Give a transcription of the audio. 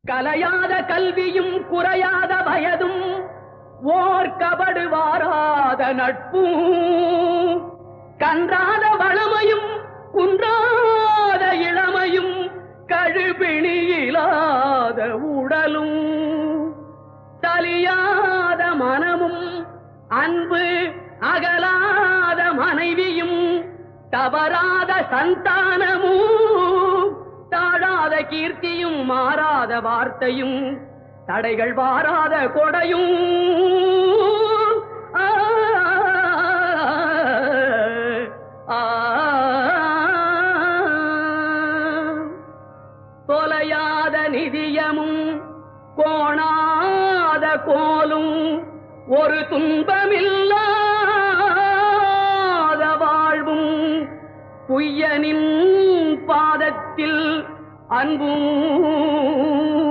கலையாத கல்வியும் குறையாத வயதும் ஓர் கபடு வாராத நட்பும் கன்றாத வளமையும் குன்றாத இளமையும் கழுபிணியிலாத உடலும் தலியாத மனமும் அன்பு அகலாத மனைவியும் தவறாத சந்தானமும் தாழாத கீர்த்தியும் மாறாத வார்த்தையும் தடைகள் வாராத கொடையும் தொலையாத நிதியமும் கோணாத கோலும் ஒரு துன்பமில்லாத வாழ்வும் குய்யனின் பாதத்தில் அன்பும்